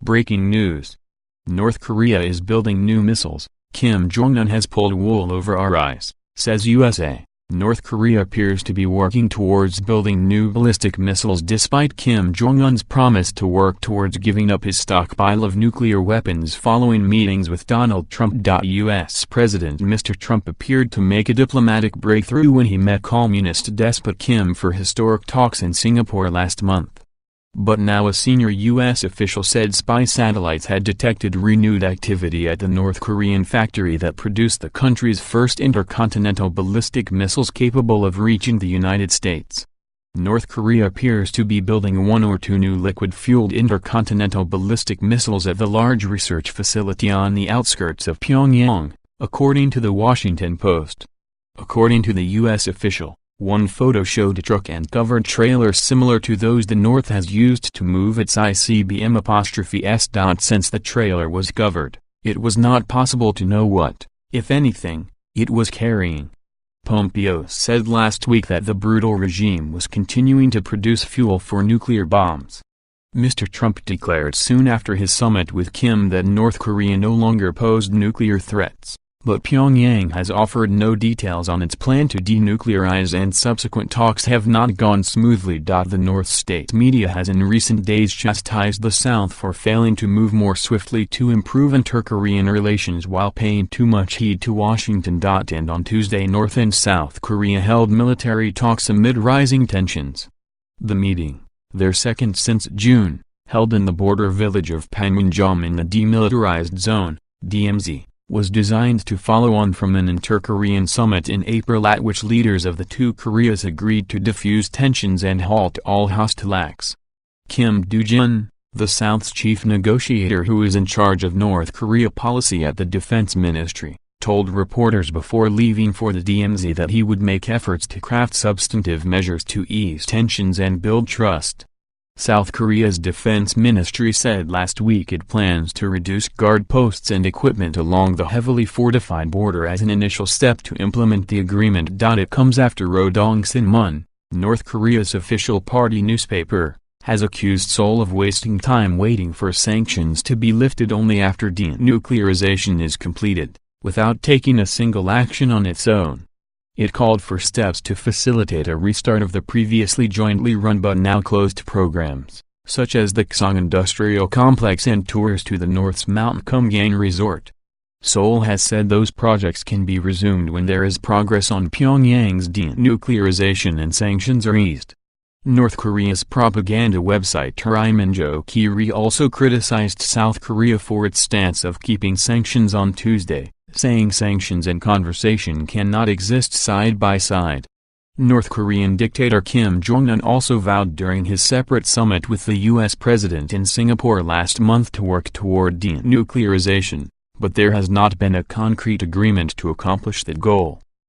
Breaking news. North Korea is building new missiles. Kim Jong-Un has pulled wool over our eyes, says USA. North Korea appears to be working towards building new ballistic missiles despite Kim Jong-un's promise to work towards giving up his stockpile of nuclear weapons following meetings with Donald Trump. U.S. President Mr. Trump appeared to make a diplomatic breakthrough when he met communist despot Kim for historic talks in Singapore last month. But now a senior U.S. official said spy satellites had detected renewed activity at the North Korean factory that produced the country's first intercontinental ballistic missiles capable of reaching the United States. North Korea appears to be building one or two new liquid-fueled intercontinental ballistic missiles at the large research facility on the outskirts of Pyongyang, according to the Washington Post. According to the U.S. official, one photo showed a truck and covered trailer similar to those the North has used to move its ICBM''S. Since the trailer was covered, it was not possible to know what, if anything, it was carrying. Pompeo said last week that the brutal regime was continuing to produce fuel for nuclear bombs. Mr. Trump declared soon after his summit with Kim that North Korea no longer posed nuclear threats. But Pyongyang has offered no details on its plan to denuclearize and subsequent talks have not gone smoothly. The North state media has in recent days chastised the South for failing to move more swiftly to improve inter-Korean relations while paying too much heed to Washington. And on Tuesday North and South Korea held military talks amid rising tensions. The meeting, their second since June, held in the border village of Panmunjom in the Demilitarized Zone, DMZ. Was designed to follow on from an inter-Korean summit in April at which leaders of the two Koreas agreed to defuse tensions and halt all hostile acts. Kim Do-jun, the South's chief negotiator who is in charge of North Korea policy at the Defense Ministry, told reporters before leaving for the DMZ that he would make efforts to craft substantive measures to ease tensions and build trust. South Korea's defense ministry said last week it plans to reduce guard posts and equipment along the heavily fortified border as an initial step to implement the agreement. It comes after Rodong-sinmun, North Korea's official party newspaper, has accused Seoul of wasting time waiting for sanctions to be lifted only after denuclearization is completed, without taking a single action on its own. It called for steps to facilitate a restart of the previously jointly run but now closed programs, such as the Ksong Industrial Complex and tours to the North's Mount Kumgang Resort. Seoul has said those projects can be resumed when there is progress on Pyongyang's denuclearization and sanctions are eased. North Korea's propaganda website Ilminjo-Kiri also criticized South Korea for its stance of keeping sanctions on Tuesday, saying sanctions and conversation cannot exist side by side. North Korean dictator Kim Jong-un also vowed during his separate summit with the U.S. president in Singapore last month to work toward denuclearization, but there has not been a concrete agreement to accomplish that goal.